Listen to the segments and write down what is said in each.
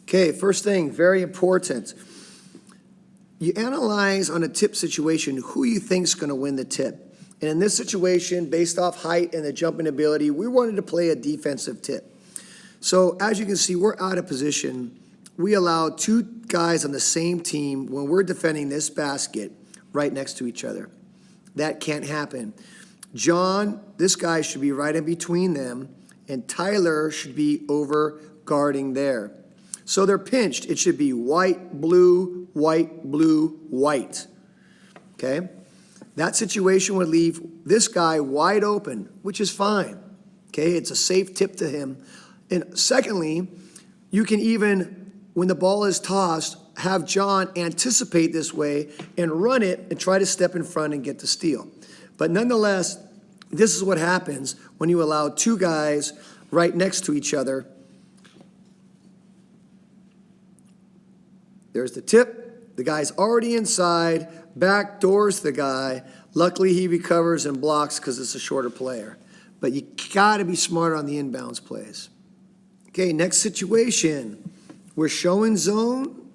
Okay, first thing, very important. You analyze on a tip situation who you think is going to win the tip. And in this situation, based off height and the jumping ability, we wanted to play a defensive tip. So as you can see, we're out of position. We allow two guys on the same team when we're defending this basket right next to each other. That can't happen. John, this guy should be right in between them, and Tyler should be over guarding there. So they're pinched. It should be white, blue, white, blue, white. Okay? That situation would leave this guy wide open, which is fine. Okay? It's a safe tip to him. And secondly, you can even, when the ball is tossed, have John anticipate this way and run it and try to step in front and get the steal. But nonetheless, this is what happens when you allow two guys right next to each other. There's the tip. The guy's already inside, backdoors the guy. Luckily, he recovers and blocks because it's a shorter player. But you got to be smarter on the inbounds plays. Okay, next situation. We're showing zone,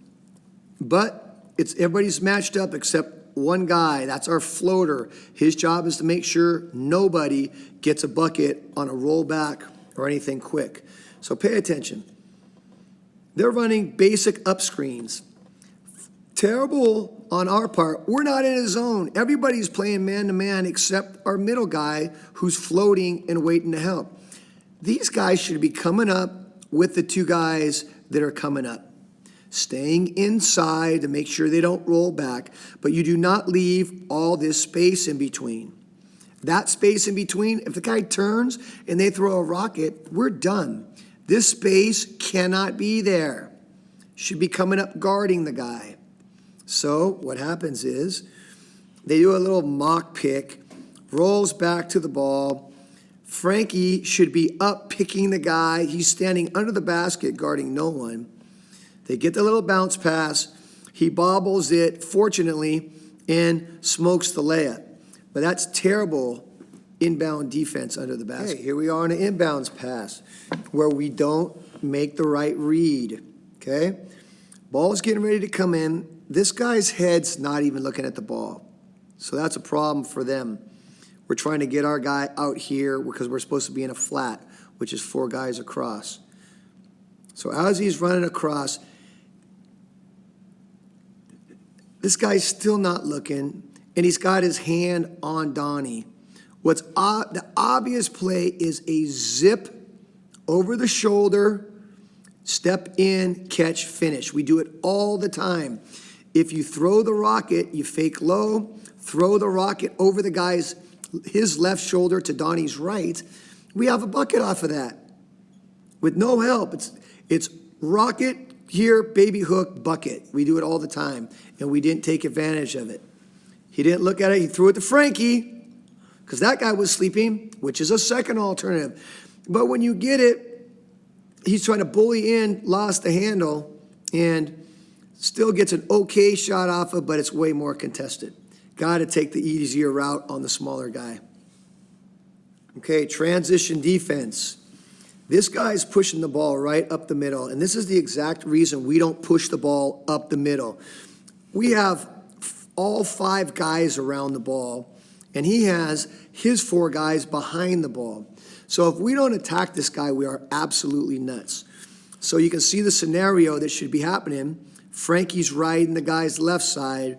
but everybody's matched up except one guy. That's our floater. His job is to make sure nobody gets a bucket on a rollback or anything quick. So pay attention. They're running basic up screens. Terrible on our part. We're not in a zone. Everybody's playing man-to-man except our middle guy who's floating and waiting to help. These guys should be coming up with the two guys that are coming up. Staying inside to make sure they don't roll back, but you do not leave all this space in between. That space in between, if the guy turns and they throw a rocket, we're done. This space cannot be there. Should be coming up guarding the guy. So what happens is they do a little mock pick, rolls back to the ball. Frankie should be up picking the guy. He's standing under the basket guarding no one. They get the little bounce pass. He bobbles it, fortunately, and smokes the layup. But that's terrible inbound defense under the basket. Okay, here we are on an inbounds pass where we don't make the right read, okay? Ball's getting ready to come in. This guy's head's not even looking at the ball. So that's a problem for them. We're trying to get our guy out here because we're supposed to be in a flat, which is 4 guys across. So as he's running across, this guy's still not looking, and he's got his hand on Donnie. The obvious play is a zip over the shoulder, step in, catch, finish. We do it all the time. If you throw the rocket, you fake low, throw the rocket over the guy's, his left shoulder to Donnie's right, we have a bucket off of that. With no help, it's rocket, here, baby hook, bucket. We do it all the time, and we didn't take advantage of it. He didn't look at it, he threw it to Frankie, because that guy was sleeping, which is a second alternative. But when you get it, he's trying to bully in, lost the handle, and still gets an okay shot off of, but it's way more contested. Got to take the easier route on the smaller guy. Okay, transition defense. This guy's pushing the ball right up the middle, and this is the exact reason we don't push the ball up the middle. We have all 5 guys around the ball, and he has his 4 guys behind the ball. So if we don't attack this guy, we are absolutely nuts. So you can see the scenario that should be happening. Frankie's riding the guy's left side.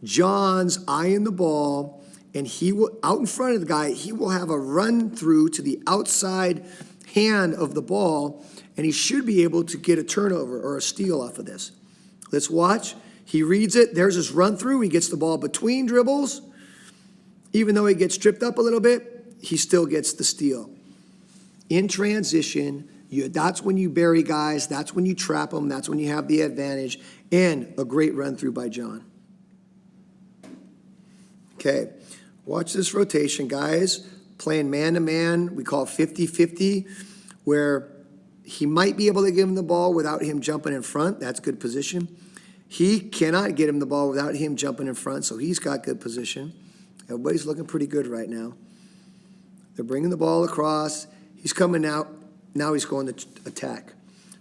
John's eyeing the ball, and he will, out in front of the guy, he will have a run through to the outside hand of the ball, and he should be able to get a turnover or a steal off of this. Let's watch. He reads it. There's his run through. He gets the ball between dribbles. Even though he gets tripped up a little bit, he still gets the steal. In transition, that's when you bury guys. That's when you trap them. That's when you have the advantage. And a great run through by John. Okay, watch this rotation, guys. Playing man-to-man, we call 50-50, where he might be able to give him the ball without him jumping in front. That's good position. He cannot get him the ball without him jumping in front, so he's got good position. Everybody's looking pretty good right now. They're bringing the ball across. He's coming out. Now he's going to attack.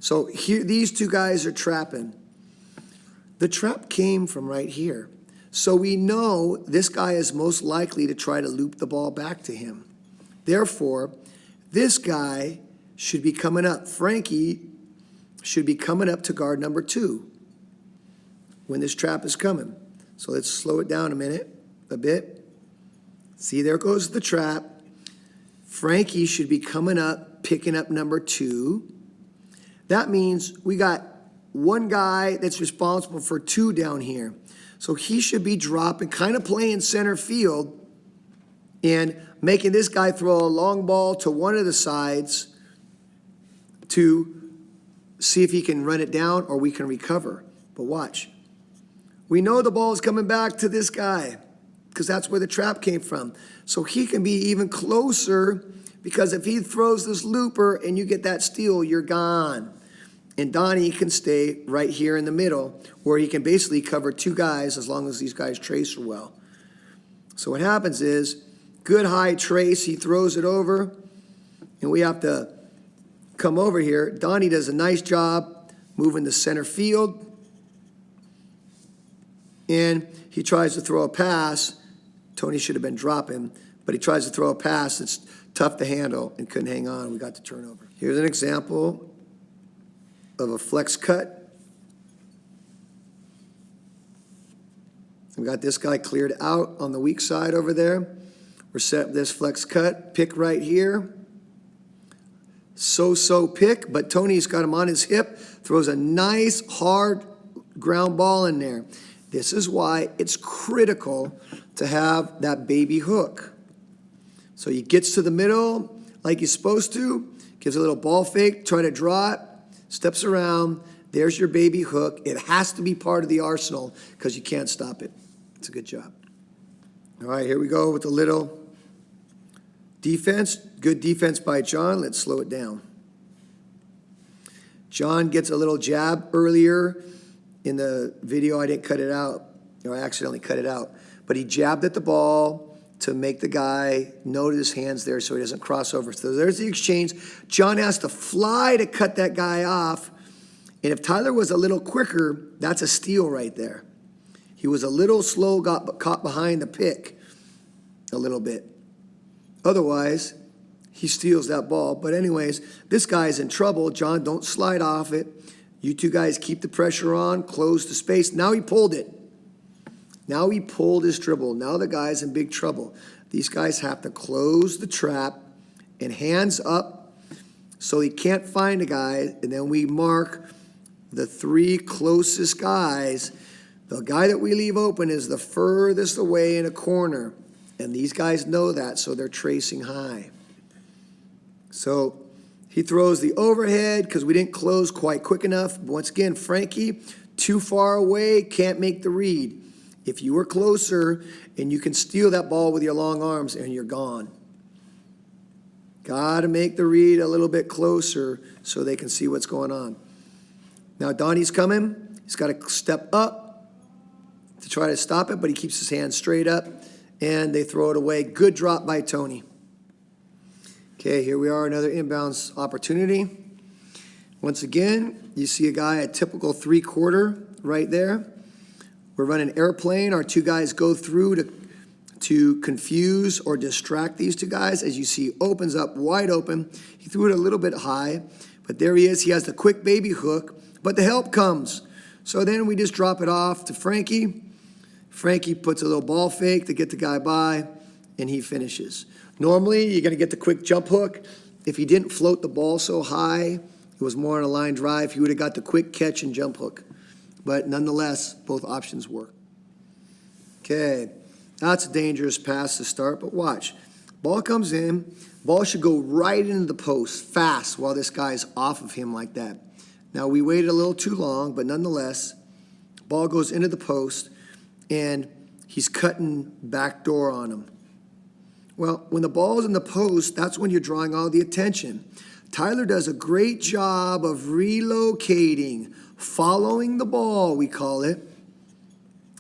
So here, these two guys are trapping. The trap came from right here. So we know this guy is most likely to try to loop the ball back to him. Therefore, this guy should be coming up. Frankie should be coming up to guard number 2 when this trap is coming. So let's slow it down a bit. See, there goes the trap. Frankie should be coming up, picking up number 2. That means we got one guy that's responsible for 2 down here. So he should be dropping, kind of playing center field and making this guy throw a long ball to one of the sides to see if he can run it down or we can recover. But watch. We know the ball is coming back to this guy because that's where the trap came from. So he can be even closer because if he throws this looper and you get that steal, you're gone. And Donnie can stay right here in the middle where he can basically cover 2 guys as long as these guys trace well. So what happens is, good high trace, he throws it over, and we have to come over here. Donnie does a nice job moving to center field, and he tries to throw a pass. Tony should have been dropping, but he tries to throw a pass that's tough to handle and couldn't hang on. We got the turnover. Here's an example of a flex cut. We got this guy cleared out on the weak side over there. We're set up this flex cut, pick right here. So pick, but Tony's got him on his hip, throws a nice hard ground ball in there. This is why it's critical to have that baby hook. So he gets to the middle like he's supposed to, gives a little ball fake, try to draw it, steps around, there's your baby hook. It has to be part of the arsenal because you can't stop it. It's a good job. All right, here we go with a little defense. Good defense by John. Let's slow it down. John gets a little jab earlier in the video. I didn't cut it out, or I accidentally cut it out. But he jabbed at the ball to make the guy notice his hands there so he doesn't cross over. So there's the exchange. John has to fly to cut that guy off. And if Tyler was a little quicker, that's a steal right there. He was a little slow, got caught behind the pick a little bit. Otherwise, he steals that ball. But anyways, this guy's in trouble. John, don't slide off it. You two guys keep the pressure on, close the space. Now he pulled it. Now he pulled his dribble. Now the guy's in big trouble. These guys have to close the trap and hands up so he can't find a guy. And then we mark the 3 closest guys. The guy that we leave open is the furthest away in a corner. And these guys know that, so they're tracing high. So he throws the overhead because we didn't close quite quick enough. Once again, Frankie, too far away, can't make the read. If you were closer and you can steal that ball with your long arms and you're gone. Got to make the read a little bit closer so they can see what's going on. Now Donnie's coming. He's got to step up to try to stop it, but he keeps his hands straight up and they throw it away. Good drop by Tony. Okay, here we are, another inbounds opportunity. Once again, you see a guy, a typical 3-quarter right there. We're running airplane. Our 2 guys go through to confuse or distract these 2 guys. As you see, opens up wide open. He threw it a little bit high, but there he is. He has the quick baby hook, but the help comes. So then we just drop it off to Frankie. Frankie puts a little ball fake to get the guy by, and he finishes. Normally, you're going to get the quick jump hook. If he didn't float the ball so high, it was more on a line drive, he would have got the quick catch and jump hook. But nonetheless, both options work. Okay, that's a dangerous pass to start, but watch. Ball comes in. Ball should go right into the post fast while this guy's off of him like that. Now, we waited a little too long, but nonetheless, ball goes into the post, and he's cutting backdoor on him. Well, when the ball's in the post, that's when you're drawing all the attention. Tyler does a great job of relocating, following the ball, we call it.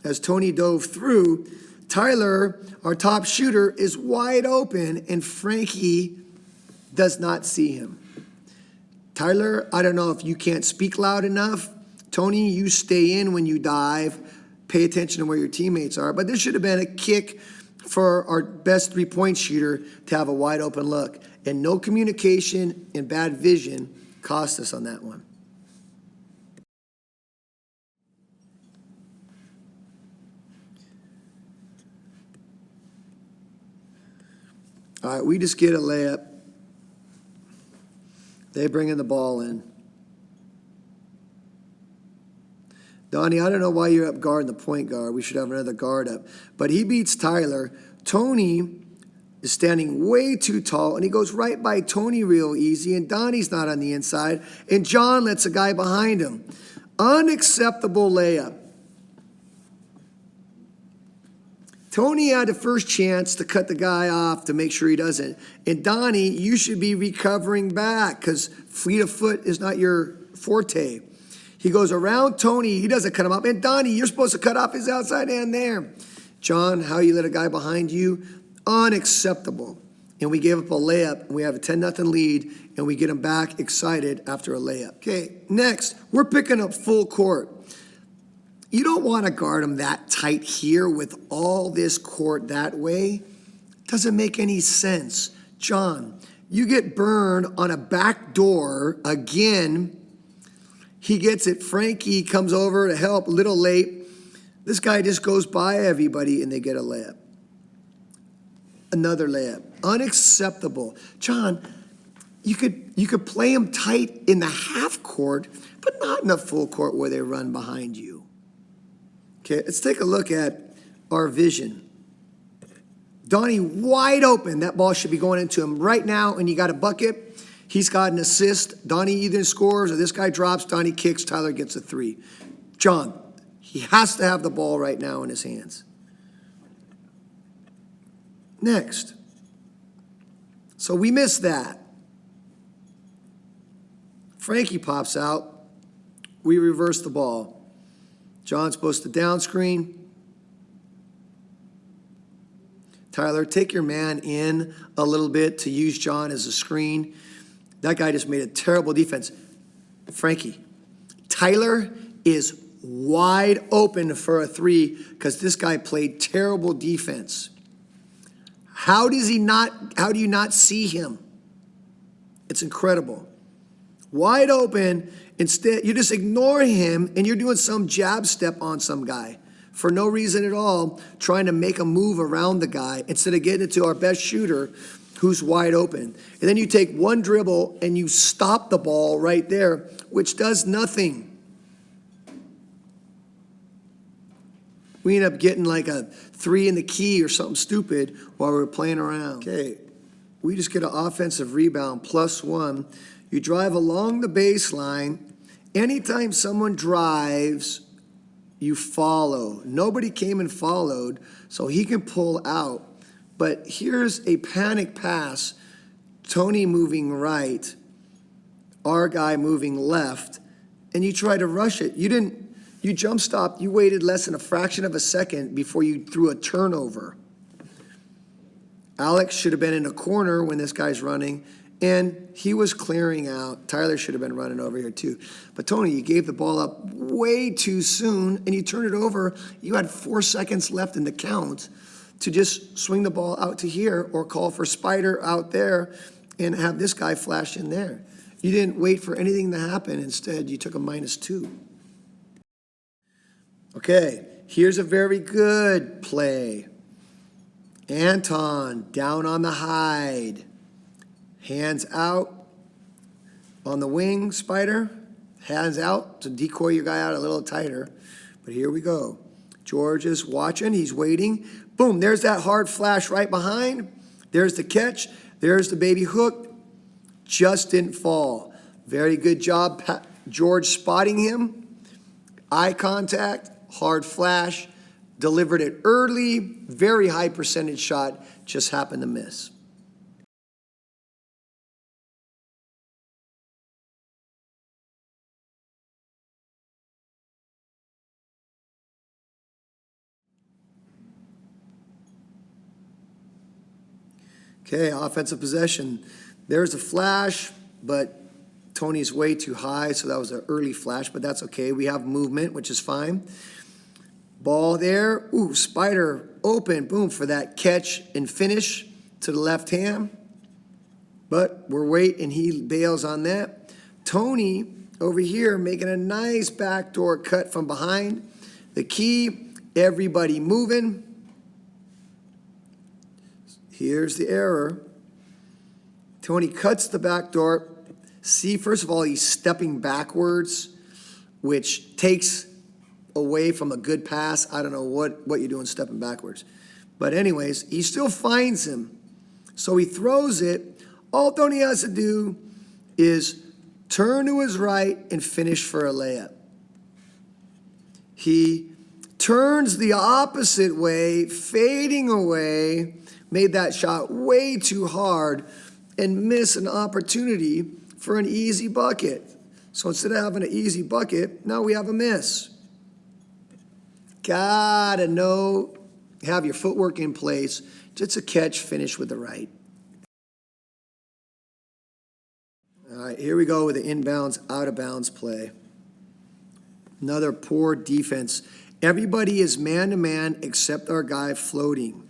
As Tony dove through, Tyler, our top shooter, is wide open, and Frankie does not see him. Tyler, I don't know if you can't speak loud enough. Tony, you stay in when you dive. Pay attention to where your teammates are. But this should have been a kick for our best three-point shooter to have a wide open look. And no communication and bad vision cost us on that one. All right, we just get a layup. They bring in the ball in. Donnie, I don't know why you're up guarding the point guard. We should have another guard up. But he beats Tyler. Tony is standing way too tall, and he goes right by Tony real easy, and Donnie's not on the inside, and John lets a guy behind him. Unacceptable layup. Tony had the first chance to cut the guy off to make sure he doesn't. And Donnie, you should be recovering back because fleet of foot is not your forte. He goes around Tony. He doesn't cut him up. And Donnie, you're supposed to cut off his outside hand there. John, how you let a guy behind you? Unacceptable. And we gave up a layup. And we have a 10-0 lead. And we get him back excited after a layup. Okay, next, we're picking up full court. You don't want to guard him that tight here with all this court that way. Doesn't make any sense. John, you get burned on a back door again. He gets it. Frankie comes over to help, a little late. This guy just goes by everybody and they get a layup. Another layup. Unacceptable. John, you could play him tight in the half court, but not in the full court where they run behind you. Okay, let's take a look at our vision. Donnie wide open. That ball should be going into him right now, and you got a bucket. He's got an assist. Donnie either scores or this guy drops. Donnie kicks. Tyler gets a three. John, he has to have the ball right now in his hands. Next. So we missed that. Frankie pops out. We reverse the ball. John's supposed to down screen. Tyler, take your man in a little bit to use John as a screen. That guy just made a terrible defense. Frankie, Tyler is wide open for a three because this guy played terrible defense. How do you not see him? It's incredible. Wide open. Instead, you just ignore him and you're doing some jab step on some guy for no reason at all, trying to make a move around the guy instead of getting it to our best shooter who's wide open. And then you take one dribble and you stop the ball right there, which does nothing. We end up getting like a three in the key or something stupid while we're playing around. Okay, we just get an offensive rebound, +1. You drive along the baseline. Anytime someone drives, you follow. Nobody came and followed, so he can pull out. But here's a panic pass. Tony moving right, our guy moving left, and you try to rush it. You jump stopped, you waited less than a fraction of a second before you threw a turnover. Alex should have been in a corner when this guy's running, and he was clearing out. Tyler should have been running over here too. But Tony, you gave the ball up way too soon, and you turned it over. You had 4 seconds left in the count to just swing the ball out to here or call for Spider out there and have this guy flash in there. You didn't wait for anything to happen. Instead, you took a -2. Okay, here's a very good play. Anton down on the hide. Hands out on the wing, Spider. Hands out to decoy your guy out a little tighter. But here we go. George is watching. He's waiting. Boom, there's that hard flash right behind. There's the catch. There's the baby hook. Just didn't fall. Very good job, George, spotting him. Eye contact, hard flash. Delivered it early. Very high percentage shot. Just happened to miss. Okay, offensive possession. There's a flash, but Tony's way too high, so that was an early flash, but that's okay. We have movement, which is fine. Ball there. Ooh, Spider open. Boom, for that catch and finish to the left hand. But we're waiting. He bails on that. Tony over here making a nice backdoor cut from behind. The key, everybody moving. Here's the error. Tony cuts the back door. See, first of all, he's stepping backwards, which takes away from a good pass. I don't know what you're doing stepping backwards. But anyways, he still finds him. So he throws it. All Tony has to do is turn to his right and finish for a layup. He turns the opposite way, fading away, made that shot way too hard, and miss an opportunity for an easy bucket. So instead of having an easy bucket, now we have a miss. Gotta know, have your footwork in place. Just a catch, finish with the right. All right, here we go with the inbounds, out of bounds play. Another poor defense. Everybody is man-to-man except our guy floating.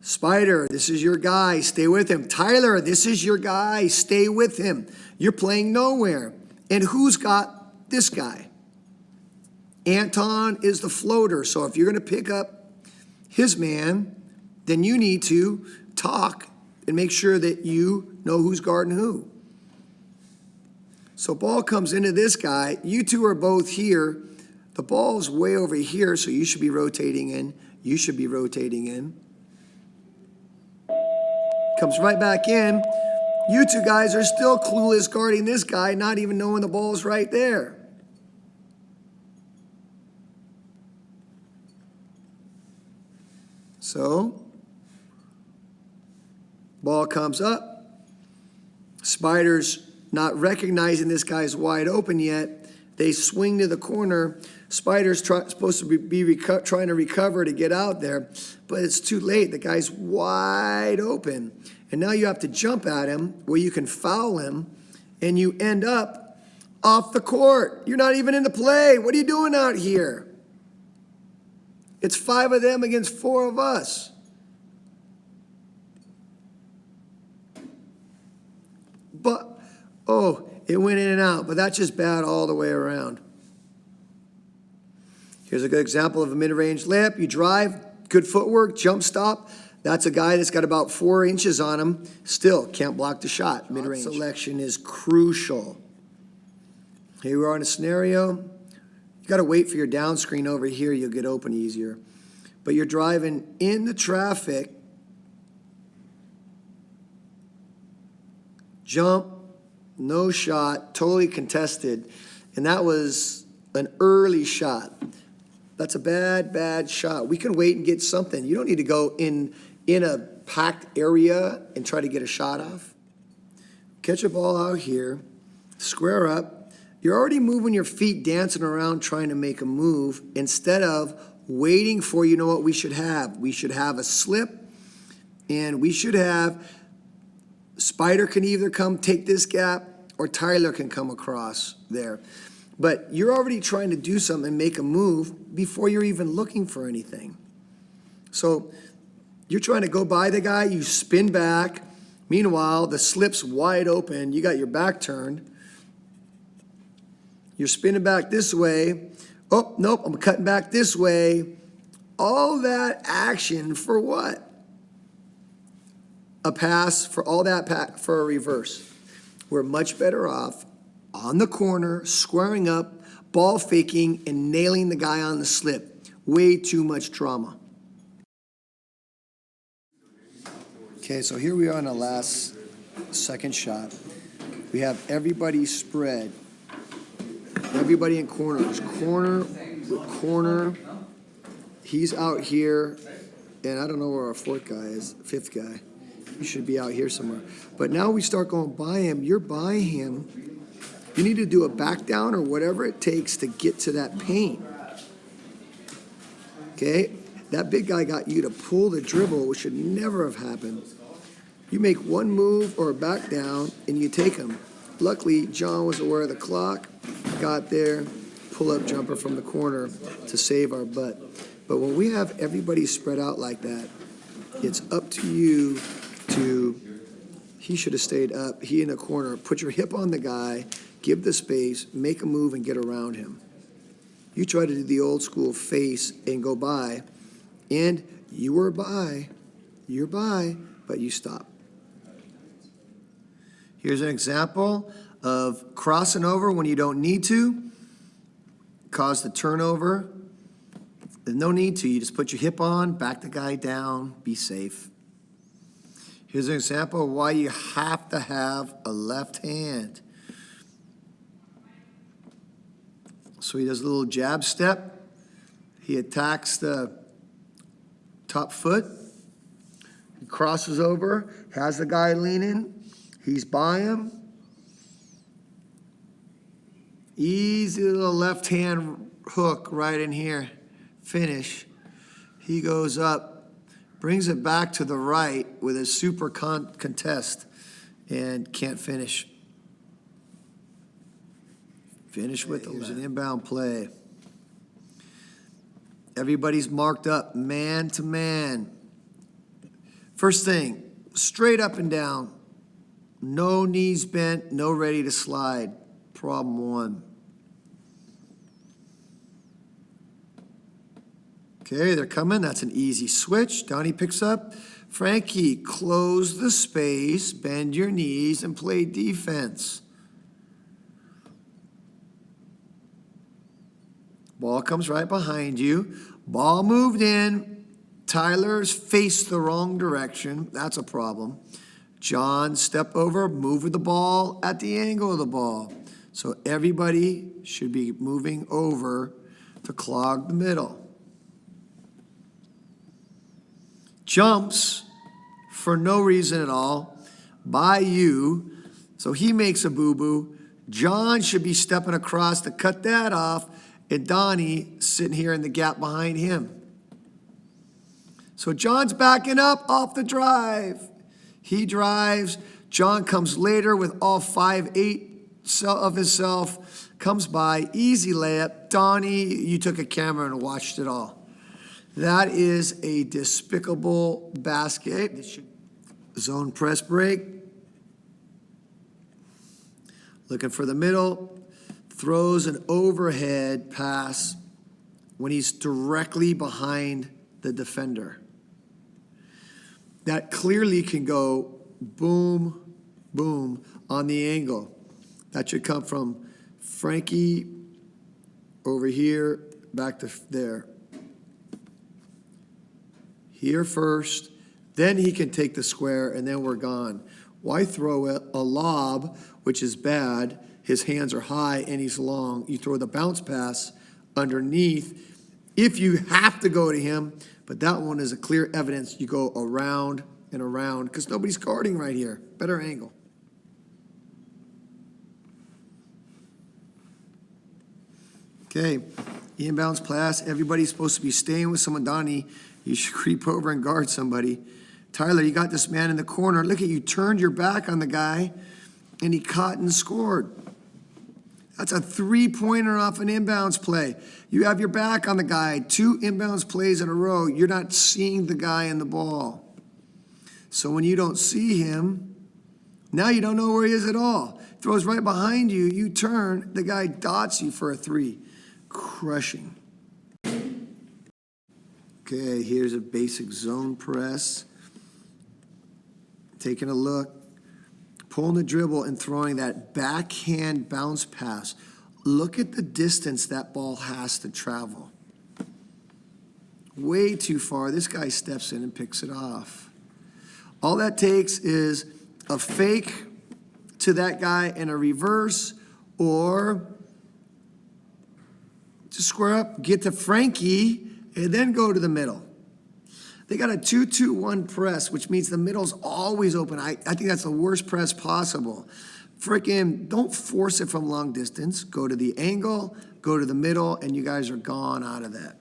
Spider, this is your guy. Stay with him. Tyler, this is your guy. Stay with him. You're playing nowhere. And who's got this guy? Anton is the floater. So if you're going to pick up his man, then you need to talk and make sure that you know who's guarding who. So ball comes into this guy. You two are both here. The ball's way over here, so you should be rotating in. You should be rotating in. Comes right back in. You two guys are still clueless guarding this guy, not even knowing the ball's right there. So, ball comes up. Spider's not recognizing this guy's wide open yet. They swing to the corner. Spider's supposed to be trying to recover to get out there, but it's too late. The guy's wide open. And now you have to jump at him where you can foul him, and you end up off the court. You're not even in the play. What are you doing out here? It's 5 of them against 4 of us. But, oh, it went in and out, but that's just bad all the way around. Here's a good example of a mid-range layup. You drive, good footwork, jump stop. That's a guy that's got about 4 inches on him. Still can't block the shot. Mid-range selection is crucial. Here we are in a scenario. You got to wait for your down screen over here. You'll get open easier. But you're driving in the traffic. Jump, no shot, totally contested. And that was an early shot. That's a bad, bad shot. We can wait and get something. You don't need to go in a packed area and try to get a shot off. Catch a ball out here, square up. You're already moving your feet, dancing around, trying to make a move instead of waiting for, you know what we should have? We should have a slip, and we should have, Spider can either come take this gap or Tyler can come across there. But you're already trying to do something and make a move before you're even looking for anything. So you're trying to go by the guy, you spin back. Meanwhile, the slip's wide open. You got your back turned. You're spinning back this way. Oh, nope, I'm cutting back this way. All that action for what? A pass for all that for a reverse. We're much better off on the corner, squaring up, ball faking, and nailing the guy on the slip. Way too much drama. Okay, so here we are on the last second shot. We have everybody spread. Everybody in corners. Corner. He's out here, and I don't know where our 4th guy is, 5th guy. He should be out here somewhere. But now we start going by him. You're by him. You need to do a back down or whatever it takes to get to that paint. Okay? That big guy got you to pull the dribble, which should never have happened. You make one move or a back down, and you take him. Luckily, John was aware of the clock, got there, pull-up jumper from the corner to save our butt. But when we have everybody spread out like that, it's up to you to, he should have stayed up, he in the corner, put your hip on the guy, give the space, make a move and get around him. You try to do the old school face and go by, and you were by, you're by, but you stop. Here's an example of crossing over when you don't need to, cause the turnover. There's no need to, you just put your hip on, back the guy down, be safe. Here's an example of why you have to have a left hand. So he does a little jab step. He attacks the top foot. He crosses over, has the guy leaning. He's by him. Easy little left hand hook right in here. Finish. He goes up, brings it back to the right with a super contest and can't finish. Finish with the left. An inbound play. Everybody's marked up man to man. First thing, straight up and down. No knees bent, no ready to slide. Problem one. Okay, they're coming. That's an easy switch. Donnie picks up. Frankie, close the space, bend your knees, and play defense. Ball comes right behind you. Ball moved in. Tyler's faced the wrong direction. That's a problem. John, step over, move with the ball at the angle of the ball. So everybody should be moving over to clog the middle. Jumps for no reason at all by you. So he makes a boo-boo. John should be stepping across to cut that off, and Donnie sitting here in the gap behind him. So John's backing up off the drive. He drives. John comes later with all 5'8" of himself, comes by, easy layup. Donnie, you took a camera and watched it all. That is a despicable basket. Zone press break. Looking for the middle. Throws an overhead pass when he's directly behind the defender. That clearly can go boom, boom on the angle. That should come from Frankie over here, back to there. Here first, then he can take the square, and then we're gone. Why throw a lob, which is bad? His hands are high and he's long. You throw the bounce pass underneath if you have to go to him, but that one is a clear evidence you go around and around because nobody's guarding right here. Better angle. Okay, inbounds pass. Everybody's supposed to be staying with someone. Donnie, you should creep over and guard somebody. Tyler, you got this man in the corner. Look at you, turned your back on the guy, and he caught and scored. That's a three-pointer off an inbounds play. You have your back on the guy, 2 inbounds plays in a row. You're not seeing the guy in the ball. So when you don't see him, now you don't know where he is at all. Throws right behind you, you turn, the guy dots you for a 3. Crushing. Okay, here's a basic zone press. Taking a look. Pulling the dribble and throwing that backhand bounce pass. Look at the distance that ball has to travel. Way too far. This guy steps in and picks it off. All that takes is a fake to that guy and a reverse, or just square up, get to Frankie, and then go to the middle. They got a 2-2-1 press, which means the middle's always open. I think that's the worst press possible. Frickin' don't force it from long distance. Go to the angle, go to the middle, and you guys are gone out of that.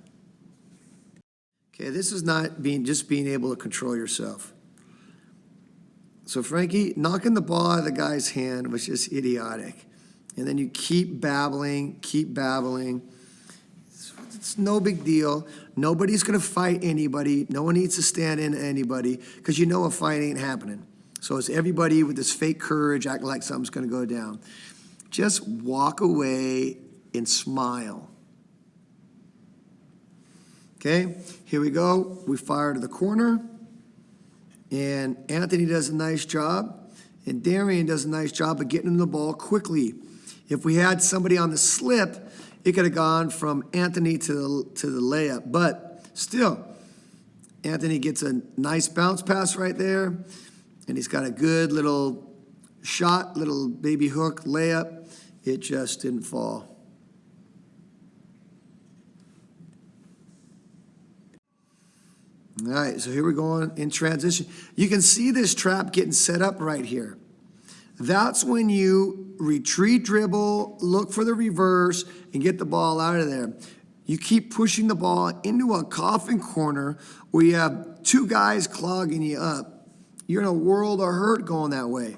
Okay, this is not just being able to control yourself. So Frankie, knocking the ball out of the guy's hand was just idiotic. And then you keep babbling, keep babbling. It's no big deal. Nobody's going to fight anybody. No one needs to stand in anybody because you know a fight ain't happening. So it's everybody with this fake courage acting like something's going to go down. Just walk away and smile. Okay, here we go. We fire to the corner. And Anthony does a nice job. And Darian does a nice job of getting him the ball quickly. If we had somebody on the slip, it could have gone from Anthony to the layup. But still, Anthony gets a nice bounce pass right there. And he's got a good little shot, little baby hook layup. It just didn't fall. All right, so here we're going in transition. You can see this trap getting set up right here. That's when you retreat dribble, look for the reverse, and get the ball out of there. You keep pushing the ball into a coffin corner where you have two guys clogging you up. You're in a world of hurt going that way.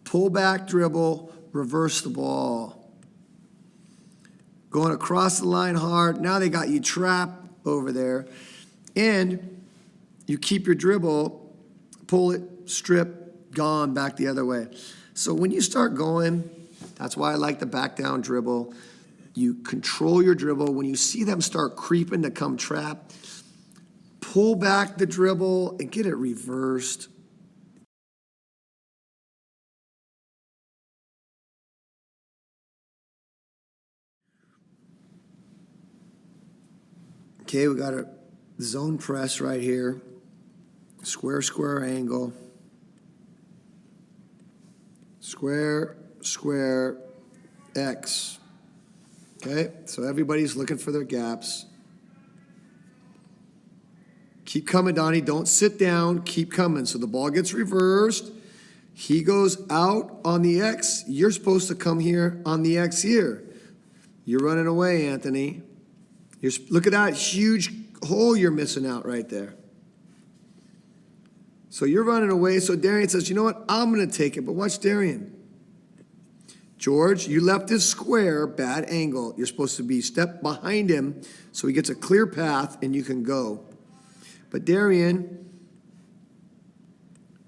Pull back dribble, reverse the ball. Going across the line hard. Now they got you trapped over there. And you keep your dribble, pull it, strip, gone, back the other way. So when you start going, that's why I like the back down dribble. You control your dribble. When you see them start creeping to come trap, pull back the dribble and get it reversed. Okay, we got a zone press right here. Square, square angle. Square, square, X. Okay, so everybody's looking for their gaps. Keep coming, Donnie. Don't sit down. Keep coming. So the ball gets reversed. He goes out on the X. You're supposed to come here on the X here. You're running away, Anthony. Look at that huge hole you're missing out right there. So you're running away. So Darian says, you know what? I'm going to take it. But watch Darian. George, you left this square, bad angle. You're supposed to be step behind him so he gets a clear path and you can go. But Darian,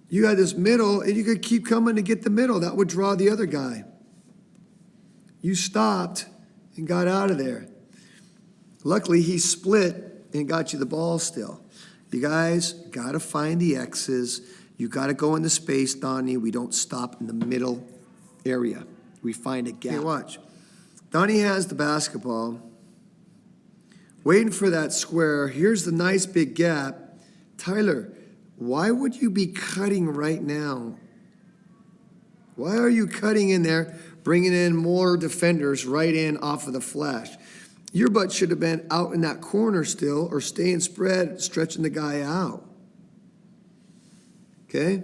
you got this middle and you could keep coming to get the middle. That would draw the other guy. You stopped and got out of there. Luckily, he split and got you the ball still. You guys got to find the X's. You got to go into space, Donnie. We don't stop in the middle area. We find a gap. Hey, watch. Donnie has the basketball. Waiting for that square. Here's the nice big gap. Tyler, why would you be cutting right now? Why are you cutting in there, bringing in more defenders right in off of the flash? Your butt should have been out in that corner still or staying spread, stretching the guy out. Okay?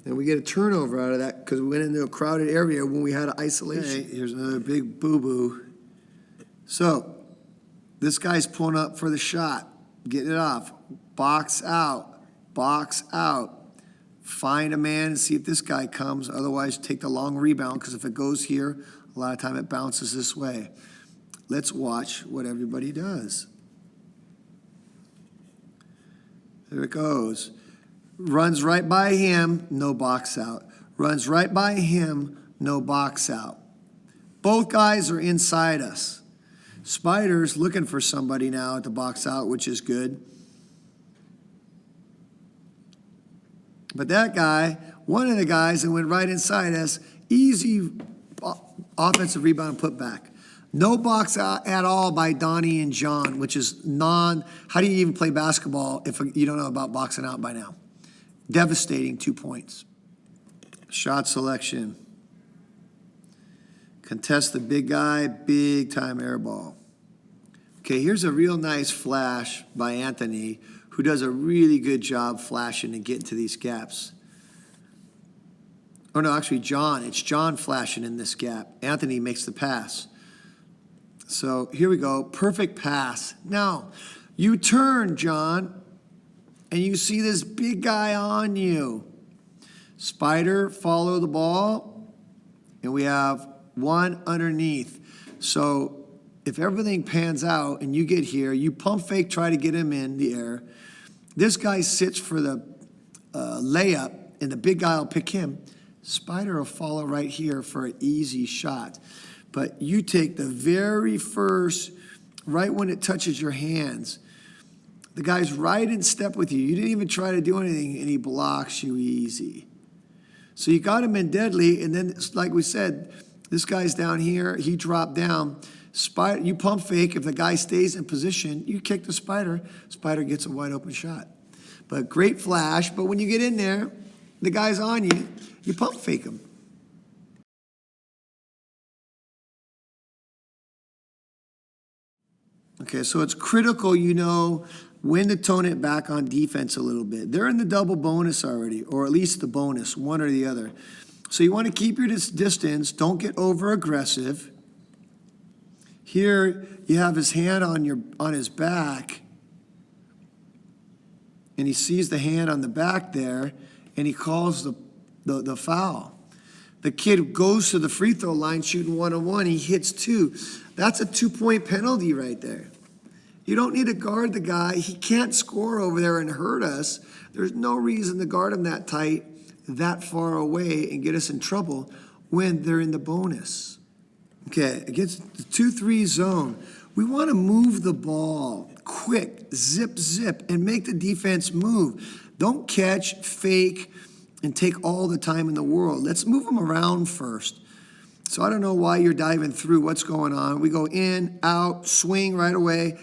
And we get a turnover out of that because we went into a crowded area when we had an isolation. Okay, here's another big boo-boo. So, this guy's pulling up for the shot, getting it off. Box out, box out. Find a man and see if this guy comes. Otherwise, take the long rebound because if it goes here, a lot of time it bounces this way. Let's watch what everybody does. There it goes. Runs right by him, no box out. Runs right by him, no box out. Both guys are inside us. Spider's looking for somebody now to box out, which is good. But that guy, one of the guys that went right inside us, easy offensive rebound put back. No box out at all by Donnie and John, which is how do you even play basketball if you don't know about boxing out by now? Devastating 2 points. Shot selection. Contest the big guy, big time air ball. Okay, here's a real nice flash by Anthony, who does a really good job flashing and getting to these gaps. Oh no, actually John. It's John flashing in this gap. Anthony makes the pass. So here we go, perfect pass. Now, you turn, John. and you see this big guy on you. Spider, follow the ball, and we have one underneath. So if everything pans out and you get here, you pump fake, try to get him in the air. This guy sits for the layup, and the big guy will pick him. Spider will follow right here for an easy shot. But you take the very first, right when it touches your hands, the guy's right in step with you. You didn't even try to do anything, and he blocks you easy. So you got him in deadly, and then, like we said, this guy's down here. He dropped down. Spider, you pump fake. If the guy stays in position, you kick the spider. Spider gets a wide open shot. But great flash. But when you get in there, the guy's on you. You pump fake him. Okay, so it's critical you know when to tone it back on defense a little bit. They're in the double bonus already, or at least the bonus, one or the other. So you want to keep your distance. Don't get over aggressive. Here you have his hand on his back, and he sees the hand on the back there, and he calls the foul. The kid goes to the free throw line shooting 1-on-1. He hits 2. That's a 2-point penalty right there. You don't need to guard the guy. He can't score over there and hurt us. There's no reason to guard him that tight, that far away, and get us in trouble when they're in the bonus. Okay, against the 2-3 zone, we want to move the ball quick, zip, and make the defense move. Don't catch, fake, and take all the time in the world. Let's move them around first. So I don't know why you're diving through what's going on. We go in, out, swing right away,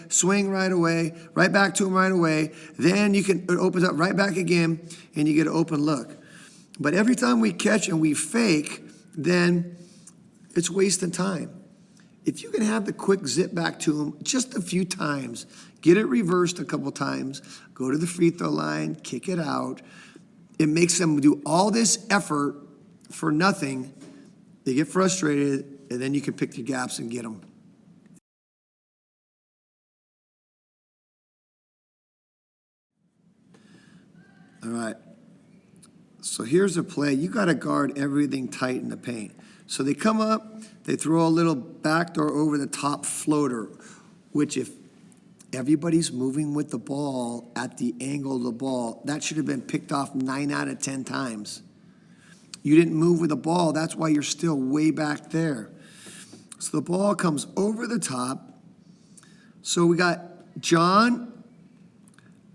right back to him right away. Then it opens up right back again, and you get an open look. But every time we catch and we fake, then it's wasting time. If you can have the quick zip back to him just a few times, get it reversed a couple times, go to the free throw line, kick it out. It makes them do all this effort for nothing. They get frustrated, and then you can pick your gaps and get them. All right. So here's a play. You got to guard everything tight in the paint. So they come up, they throw a little backdoor over the top floater, which if everybody's moving with the ball at the angle of the ball, that should have been picked off 9 out of 10 times. You didn't move with the ball. That's why you're still way back there. So the ball comes over the top. So we got John.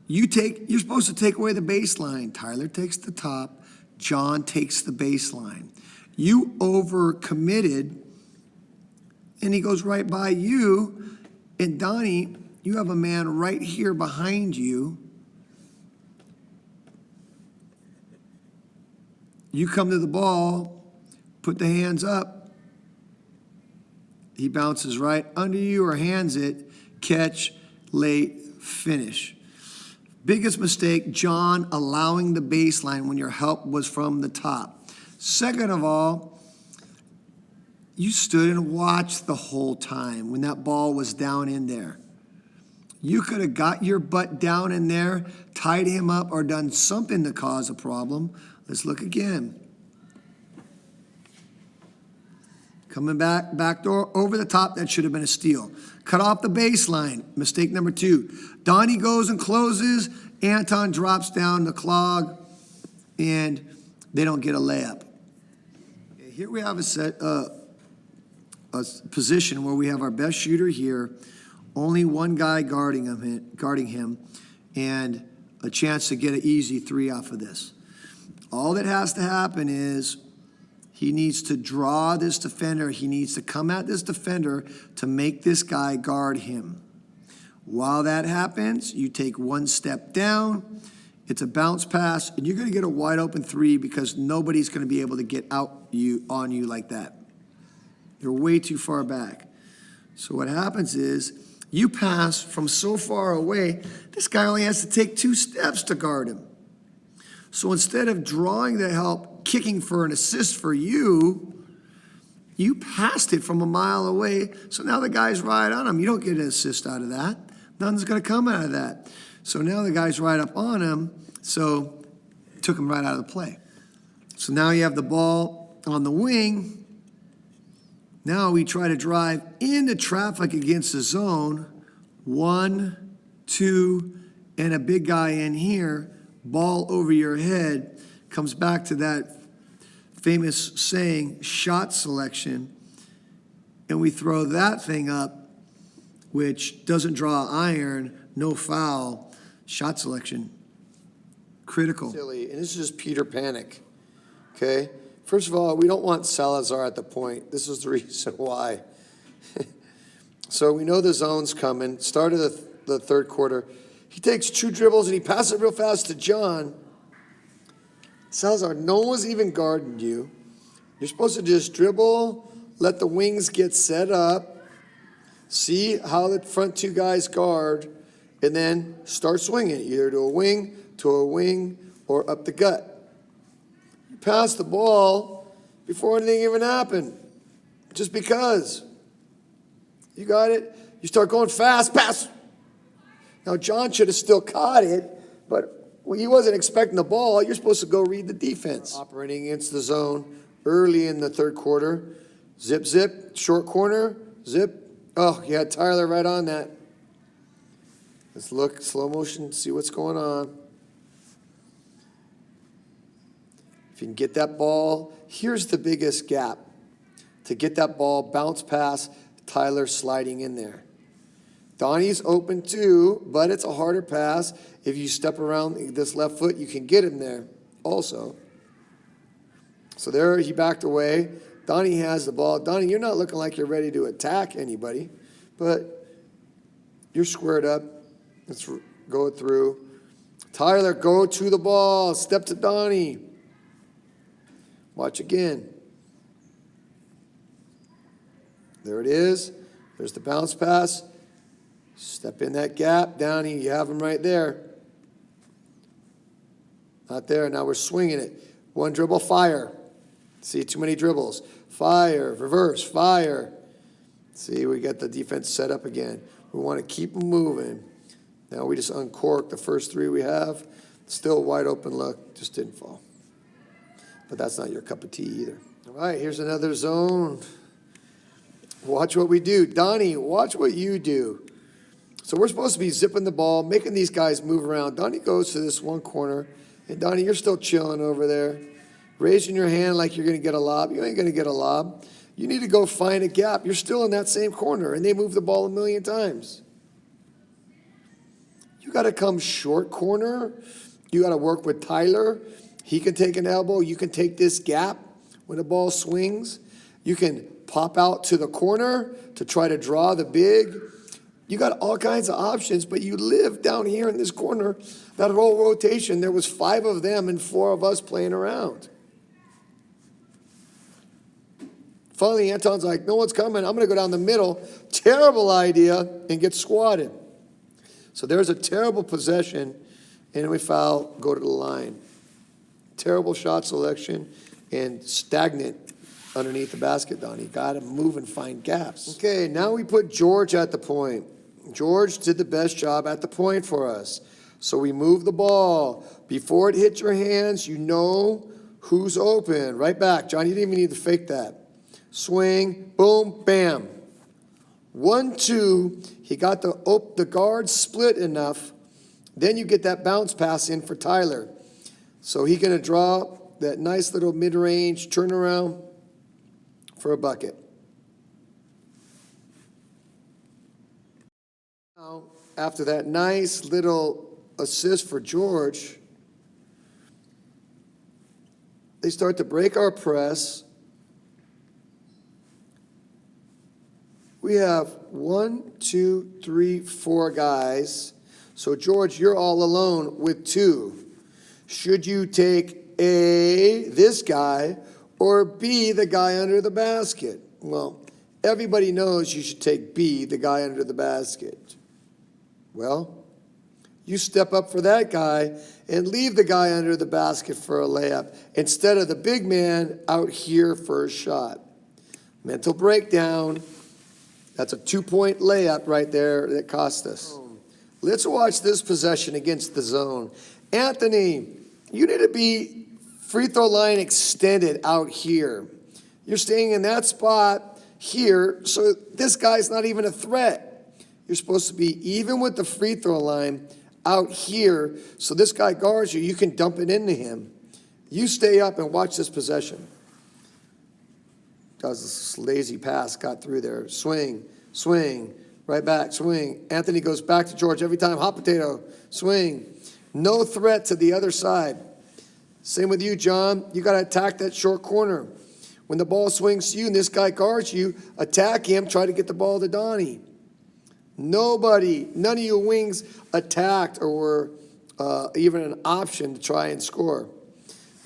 You're supposed to take away the baseline. Tyler takes the top. John takes the baseline. You overcommitted, and he goes right by you. And Donnie, you have a man right here behind you. You come to the ball, put the hands up. He bounces right under you or hands it, catch, late, finish. Biggest mistake, John allowing the baseline when your help was from the top. Second of all, you stood and watched the whole time when that ball was down in there. You could have got your butt down in there, tied him up, or done something to cause a problem. Let's look again. Coming back door over the top, that should have been a steal. Cut off the baseline, mistake number 2. Donnie goes and closes, Anton drops down the clog, and they don't get a layup. Okay, here we have a position where we have our best shooter here, only one guy guarding him, and a chance to get an easy 3 off of this. All that has to happen is he needs to draw this defender. He needs to come at this defender to make this guy guard him. While that happens, you take 1 step down. It's a bounce pass, and you're going to get a wide open 3 because nobody's going to be able to get on you like that. You're way too far back. So what happens is you pass from so far away, this guy only has to take 2 steps to guard him. So instead of drawing the help, kicking for an assist for you, you passed it from a mile away. So now the guy's right on him. You don't get an assist out of that. Nothing's going to come out of that. So now the guy's right up on him, so took him right out of the play. So now you have the ball on the wing. Now we try to drive into traffic against the zone. 1, 2, and a big guy in here, ball over your head. Comes back to that famous saying, shot selection. And we throw that thing up, which doesn't draw iron, no foul, shot selection. Critical. Silly, and this is just Peter Panic, okay? First of all, we don't want Salazar at the point. This is the reason why. So we know the zone's coming. Start of the third quarter. He takes 2 dribbles and he passes it real fast to John. Salazar, no one was even guarding you. You're supposed to just dribble, let the wings get set up, see how the front 2 guys guard, and then start swinging, either to a wing, or up the gut. You pass the ball before anything even happened, just because. You got it? You start going fast, pass. Now, John should have still caught it, but he wasn't expecting the ball. You're supposed to go read the defense. Operating against the zone early in the third quarter. Zip, zip, short corner, zip. Oh, you had Tyler right on that. Let's look, slow motion, see what's going on. If you can get that ball, here's the biggest gap. To get that ball, bounce pass, Tyler sliding in there. Donnie's open too, but it's a harder pass. If you step around this left foot, you can get him there also. So there he backed away. Donnie has the ball. Donnie, you're not looking like you're ready to attack anybody, but you're squared up. Let's go it through. Tyler, go to the ball. Step to Donnie. Watch again. There it is. There's the bounce pass. Step in that gap. Downey, you have him right there. Not there. Now we're swinging it. 1 dribble, fire. See, too many dribbles. Fire, reverse, fire. See, we got the defense set up again. We want to keep them moving. Now we just uncork the first 3 we have. Still wide open look. Just didn't fall. But that's not your cup of tea either. All right, here's another zone. Watch what we do. Donnie, watch what you do. So we're supposed to be zipping the ball, making these guys move around. Donnie goes to this one corner. And Donnie, you're still chilling over there. Raising your hand like you're going to get a lob. You ain't going to get a lob. You need to go find a gap. You're still in that same corner, and they move the ball 1,000,000 times. You got to come short corner. You got to work with Tyler. He can take an elbow. You can take this gap when the ball swings. You can pop out to the corner to try to draw the big. You got all kinds of options, but you live down here in this corner. That whole rotation, there was 5 of them and 4 of us playing around. Finally, Anton's like, no one's coming. I'm going to go down the middle. Terrible idea, and get squatted. So there's a terrible possession, and we foul, go to the line. Terrible shot selection and stagnant underneath the basket, Donnie. Got to move and find gaps. Okay, now we put George at the point. George did the best job at the point for us. So we move the ball. Before it hits your hands, you know who's open. Right back. John, you didn't even need to fake that. Swing, boom, bam. 1, 2, he got the guard split enough. Then you get that bounce pass in for Tyler. So he's going to draw that nice little mid-range turnaround for a bucket. Now, after that nice little assist for George, they start to break our press. We have 1, 2, 3, 4 guys. So, George, you're all alone with 2. Should you take A, this guy, or B, the guy under the basket? Well, everybody knows you should take B, the guy under the basket. Well, you step up for that guy and leave the guy under the basket for a layup instead of the big man out here for a shot. Mental breakdown. That's a 2-point layup right there that cost us. Let's watch this possession against the zone. Anthony, you need to be free throw line extended out here. You're staying in that spot here, so this guy's not even a threat. You're supposed to be even with the free throw line out here, so this guy guards you, you can dump it into him. You stay up and watch this possession. Does this lazy pass, got through there. Swing, swing, right back, swing. Anthony goes back to George every time. Hot potato, swing. No threat to the other side. Same with you, John. You got to attack that short corner. When the ball swings to you and this guy guards you, attack him, try to get the ball to Donnie. Nobody, none of your wings attacked or were even an option to try and score.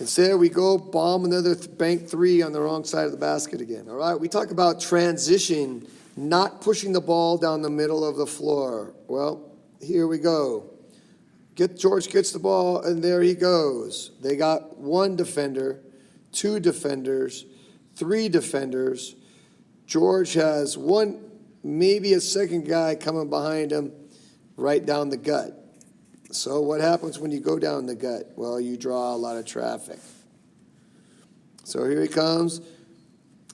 Instead, we go bomb another bank three on the wrong side of the basket again. All right, we talk about transition, not pushing the ball down the middle of the floor. Well, here we go. George gets the ball, and there he goes. They got one defender, two defenders, three defenders. George has one, maybe a second guy coming behind him right down the gut. So what happens when you go down the gut? Well, you draw a lot of traffic. So here he comes.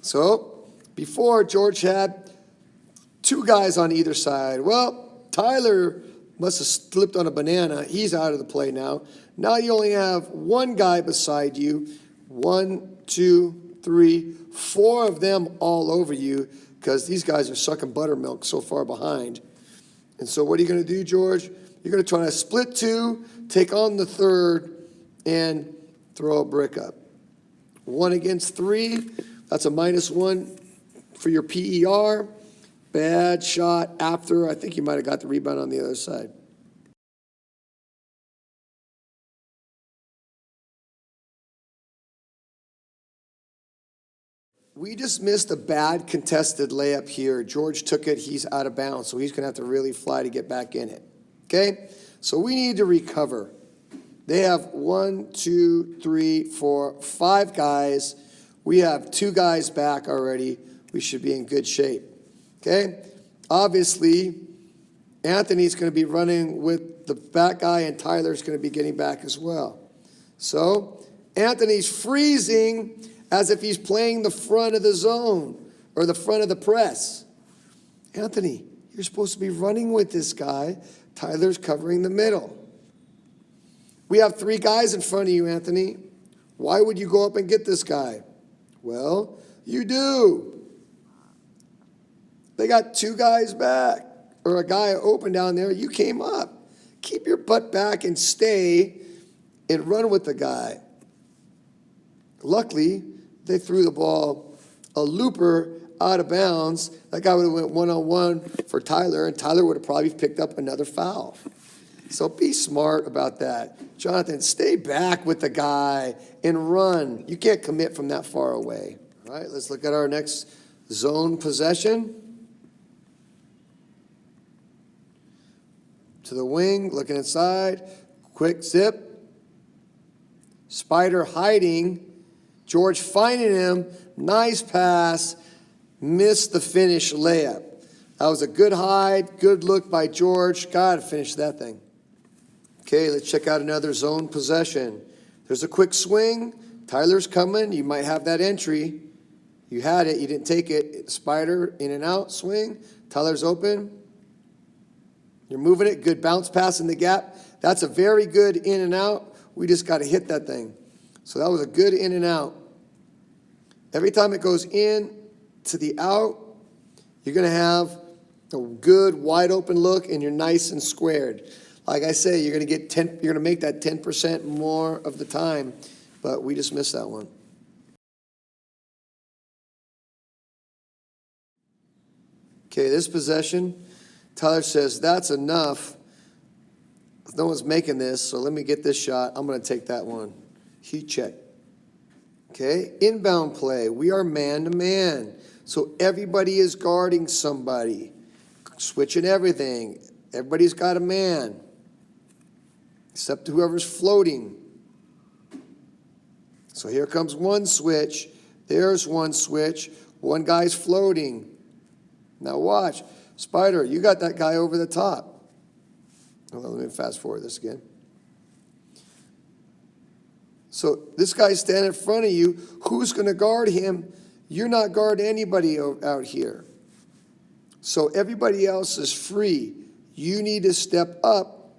So before, George had two guys on either side. Well, Tyler must have slipped on a banana. He's out of the play now. Now you only have one guy beside you. 1, 2, 3, 4 of them all over you because these guys are sucking buttermilk so far behind. And so what are you going to do, George? You're going to try to split two, take on the third, and throw a brick up. 1 against 3, that's a -1 for your PER. Bad shot after. I think you might have got the rebound on the other side. We just missed a bad contested layup here. George took it. He's out of bounds, so he's going to have to really fly to get back in it. Okay? So we need to recover. They have 1, 2, 3, 4, 5 guys. We have 2 guys back already. We should be in good shape. Okay? Obviously, Anthony's going to be running with the back guy, and Tyler's going to be getting back as well. So Anthony's freezing as if he's playing the front of the zone or the front of the press. Anthony, you're supposed to be running with this guy. Tyler's covering the middle. We have 3 guys in front of you, Anthony. Why would you go up and get this guy? Well, you do. They got 2 guys back, or a guy open down there. You came up. Keep your butt back and stay and run with the guy. Luckily, they threw the ball a looper out of bounds. That guy would have went one-on-one for Tyler, and Tyler would have probably picked up another foul. So be smart about that. Jonathan, stay back with the guy and run. You can't commit from that far away. All right, let's look at our next zone possession. To the wing, looking inside. Quick zip. Spider hiding. George finding him. Nice pass. Missed the finish layup. That was a good hide, good look by George. Got to finish that thing. Okay, let's check out another zone possession. There's a quick swing. Tyler's coming. You might have that entry. You had it. You didn't take it. Spider in and out, swing. Tyler's open. You're moving it. Good bounce pass in the gap. That's a very good in and out. We just got to hit that thing. So that was a good in and out. Every time it goes in to the out, you're going to have a good wide open look and you're nice and squared. Like I say, you're going to make that 10% more of the time, but we just missed that one. Okay, this possession, Tyler says, that's enough. No one's making this, so let me get this shot. I'm going to take that one. Heat check. Okay, inbound play. We are man-to-man. So everybody is guarding somebody. Switching everything. Everybody's got a man. Except whoever's floating. So here comes one switch. There's one switch. One guy's floating. Now watch. Spider, you got that guy over the top. Hold on, let me fast forward this again. So this guy's standing in front of you. Who's going to guard him? You're not guarding anybody out here. So everybody else is free. You need to step up,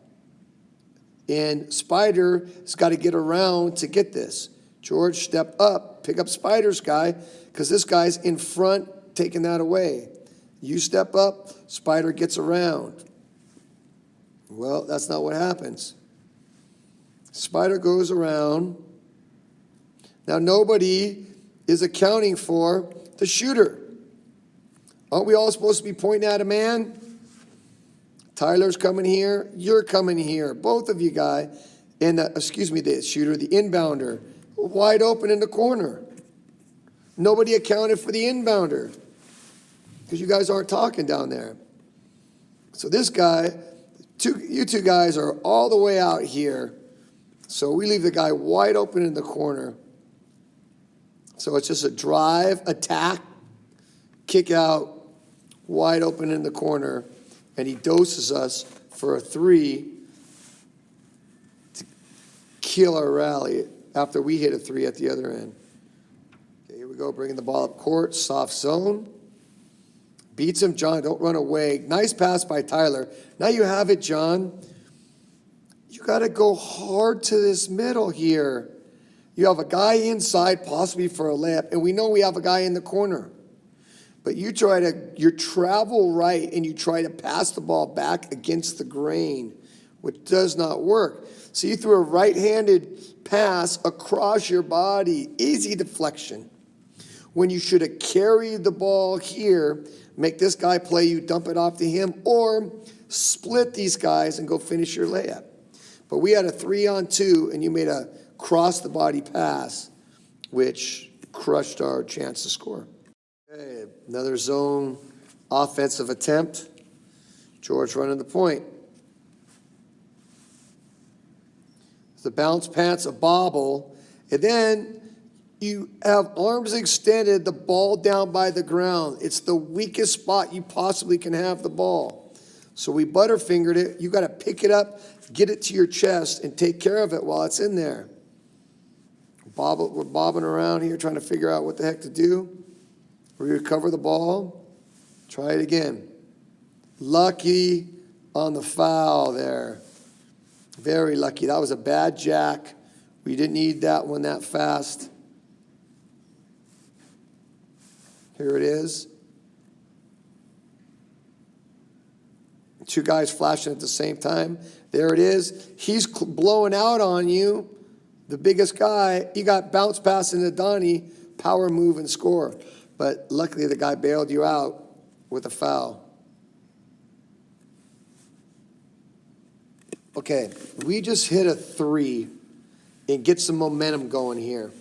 and Spider has got to get around to get this. George, step up, pick up Spider's guy, because this guy's in front taking that away. You step up, Spider gets around. Well, that's not what happens. Spider goes around. Now, nobody is accounting for the shooter. Aren't we all supposed to be pointing at a man? Tyler's coming here. You're coming here. Both of you guys. And, the shooter, the inbounder, wide open in the corner. Nobody accounted for the inbounder because you guys aren't talking down there. So this guy, you two guys are all the way out here. So we leave the guy wide open in the corner. So it's just a drive, attack, kick out, wide open in the corner, and he doses us for a 3 to kill our rally after we hit a 3 at the other end. Okay, here we go, bringing the ball up court, soft zone. Beats him, John, don't run away. Nice pass by Tyler. Now you have it, John. You got to go hard to this middle here. You have a guy inside, possibly for a layup, and we know we have a guy in the corner. But you travel right, and you try to pass the ball back against the grain, which does not work. So you threw a right-handed pass across your body, easy deflection. When you should have carried the ball here, make this guy play, you dump it off to him, or split these guys and go finish your layup. But we had a 3-on-2, and you made a cross-the-body pass, which crushed our chance to score. Okay, another zone offensive attempt. George running the point. The bounce pass, a bobble, and then you have arms extended, the ball down by the ground. It's the weakest spot you possibly can have the ball. So we butterfingered it. You got to pick it up, get it to your chest, and take care of it while it's in there. We're bobbing around here trying to figure out what the heck to do. We recover the ball. Try it again. Lucky on the foul there. Very lucky. That was a bad jack. We didn't need that one that fast. Here it is. Two guys flashing at the same time. There it is. He's blowing out on you. The biggest guy, you got bounce pass into Donnie, power move and score. But luckily the guy bailed you out with a foul. Okay, we just hit a 3 and get some momentum going here.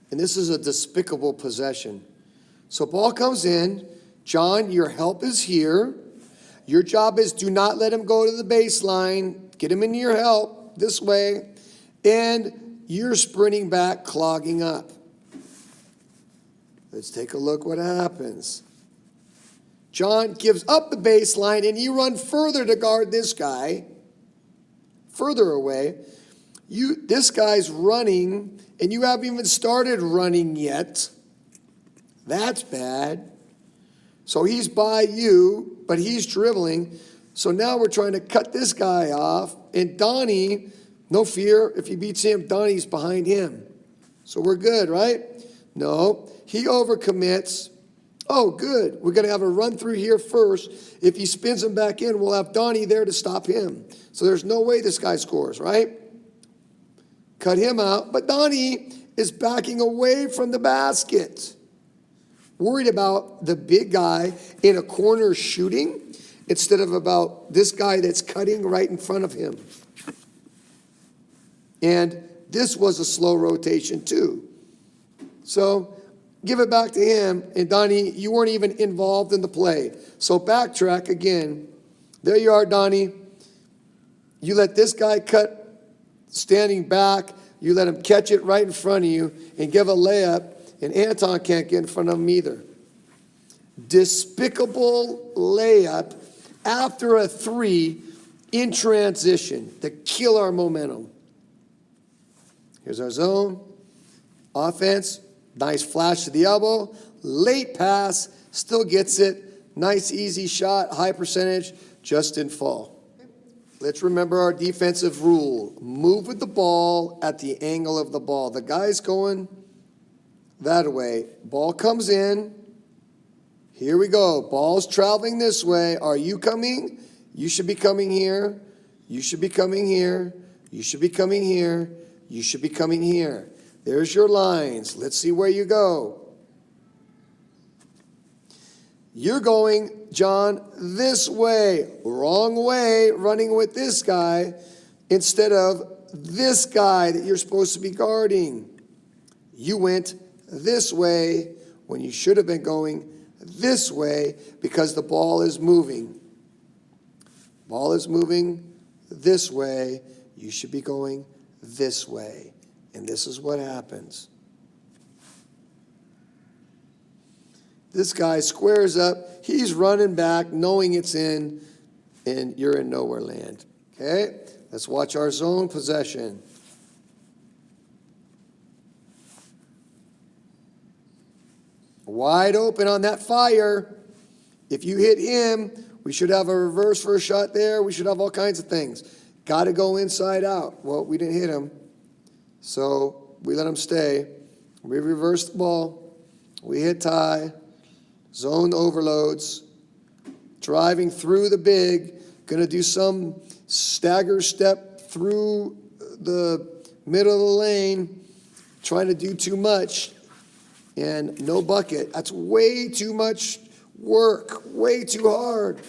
And this is a despicable possession. So ball comes in. John, your help is here. Your job is do not let him go to the baseline. Get him into your help this way. And you're sprinting back, clogging up. Let's take a look what happens. John gives up the baseline, and you run further to guard this guy, further away. This guy's running, and you haven't even started running yet. That's bad. So he's by you, but he's dribbling. So now we're trying to cut this guy off, and Donnie, no fear, if he beats him, Donnie's behind him. So we're good, right? No, he overcommits. Oh, good. We're going to have a run through here first. If he spins him back in, we'll have Donnie there to stop him. So there's no way this guy scores, right? Cut him out. But Donnie is backing away from the basket. Worried about the big guy in a corner shooting instead of about this guy that's cutting right in front of him. And this was a slow rotation too. So give it back to him. And Donnie, you weren't even involved in the play. So backtrack again. There you are, Donnie. You let this guy cut standing back. You let him catch it right in front of you and give a layup. And Anton can't get in front of him either. Despicable layup after a 3 in transition to kill our momentum. Here's our zone. Offense, nice flash to the elbow. Late pass, still gets it. Nice, easy shot, high percentage, just didn't fall. Let's remember our defensive rule. Move with the ball at the angle of the ball. The guy's going that way. Ball comes in. Here we go. Ball's traveling this way. Are you coming? You should be coming here. You should be coming here. You should be coming here. You should be coming here. There's your lines. Let's see where you go. You're going, John, this way. Wrong way, running with this guy instead of this guy that you're supposed to be guarding. You went this way when you should have been going this way because the ball is moving. Ball is moving this way. You should be going this way. And this is what happens. This guy squares up. He's running back, knowing it's in, and you're in nowhere land. Okay? Let's watch our zone possession. Wide open on that fire. If you hit him, we should have a reverse first shot there. We should have all kinds of things. Got to go inside out. Well, we didn't hit him, so we let him stay. We reversed the ball. We hit tie. Zone overloads, driving through the big, going to do some stagger step through the middle of the lane, trying to do too much, and no bucket. That's way too much work, way too hard.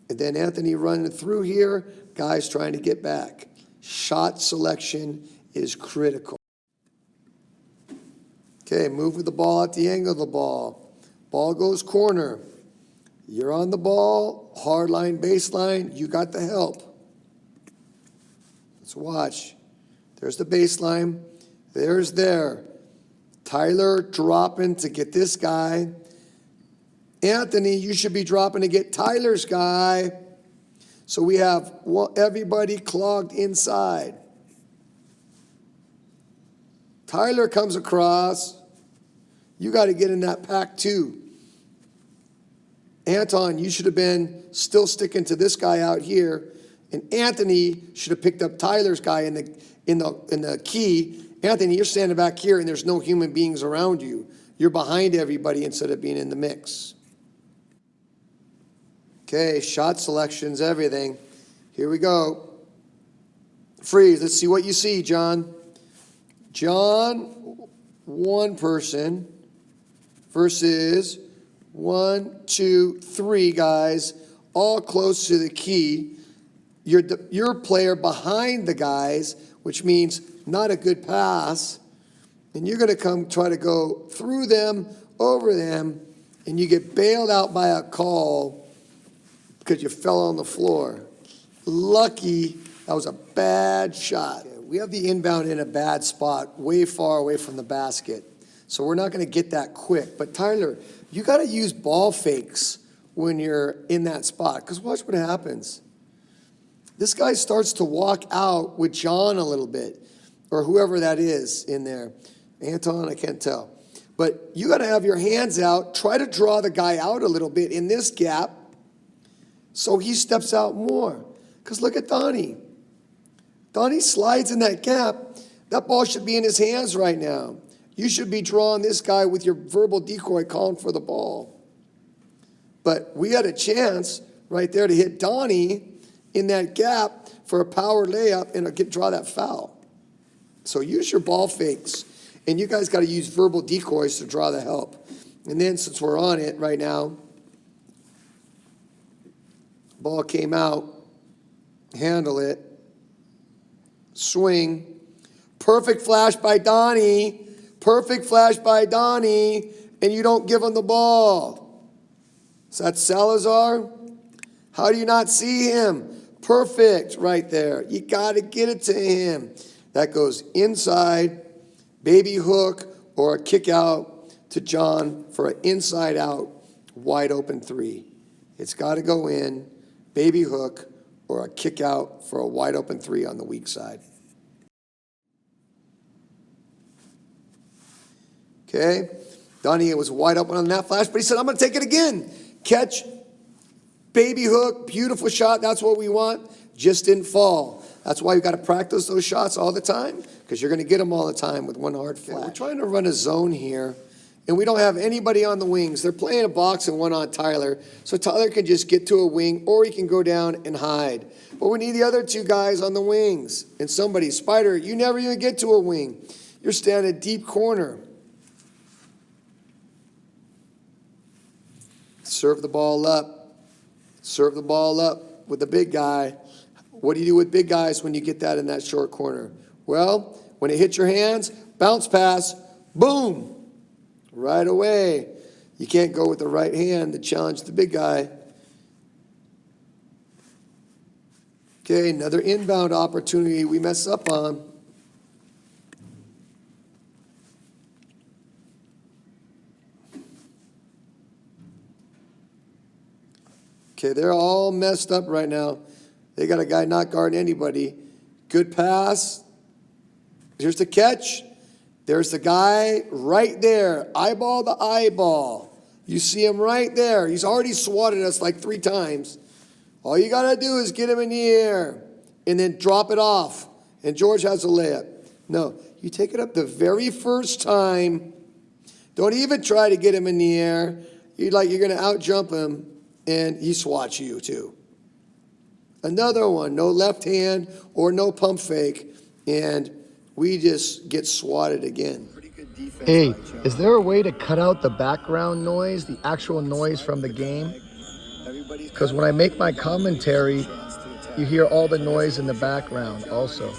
And then Anthony running through here, guys trying to get back. Shot selection is critical. Okay, move with the ball at the angle of the ball. Ball goes corner. You're on the ball, hard line, baseline, you got the help. Let's watch. There's the baseline. There's there. Tyler dropping to get this guy. Anthony, you should be dropping to get Tyler's guy. So we have everybody clogged inside. Tyler comes across. You got to get in that pack too. Anton, you should have been still sticking to this guy out here, and Anthony should have picked up Tyler's guy in the key. Anthony, you're standing back here, and there's no human beings around you. You're behind everybody instead of being in the mix. Okay, shot selections, everything. Here we go. Freeze. Let's see what you see, John. John, one person versus 1, 2, 3 guys, all close to the key. Your player behind the guys, which means not a good pass, and you're going to come try to go through them, over them, and you get bailed out by a call because you fell on the floor. Lucky, that was a bad shot. We have the inbound in a bad spot, way far away from the basket. So we're not going to get that quick. But Tyler, you got to use ball fakes when you're in that spot. Because watch what happens. This guy starts to walk out with John a little bit, or whoever that is in there. Anton, I can't tell. But you got to have your hands out. Try to draw the guy out a little bit in this gap so he steps out more. Because look at Donnie. Donnie slides in that gap. That ball should be in his hands right now. You should be drawing this guy with your verbal decoy calling for the ball. But we had a chance right there to hit Donnie in that gap for a power layup and draw that foul. So use your ball fakes. And you guys got to use verbal decoys to draw the help. And then since we're on it right now, ball came out, handle it, swing. Perfect flash by Donnie. Perfect flash by Donnie, and you don't give him the ball. Is that Salazar? How do you not see him? Perfect right there. You got to get it to him. That goes inside, baby hook, or a kick out to John for an inside out, wide open 3. It's got to go in. baby hook, or a kick out for a wide open 3 on the weak side. Okay, Donnie was wide open on that flash, but he said, I'm going to take it again. Catch, baby hook, beautiful shot. That's what we want. Just didn't fall. That's why you've got to practice those shots all the time, because you're going to get them all the time with one hard flash. We're trying to run a zone here, and we don't have anybody on the wings. They're playing a box and one on Tyler, so Tyler can just get to a wing, or he can go down and hide. But we need the other 2 guys on the wings, and somebody, Spider, you never even get to a wing. You're standing deep corner. Serve the ball up. Serve the ball up with the big guy. What do you do with big guys when you get that in that short corner? Well, when it hits your hands, bounce pass, boom, right away. You can't go with the right hand to challenge the big guy. Okay, another inbound opportunity we mess up on. Okay, they're all messed up right now. They got a guy not guarding anybody. Good pass. Here's the catch. There's the guy right there. Eyeball to eyeball. You see him right there. He's already swatted us like 3 times. All you got to do is get him in the air and then drop it off. And George has a layup. No, you take it up the very first time. Don't even try to get him in the air. You're going to out-jump him. And he swats you too. Another one, no left hand or no pump fake, and we just get swatted again. Hey, is there a way to cut out the background noise, the actual noise from the game? Because when I make my commentary, you hear all the noise in the background also.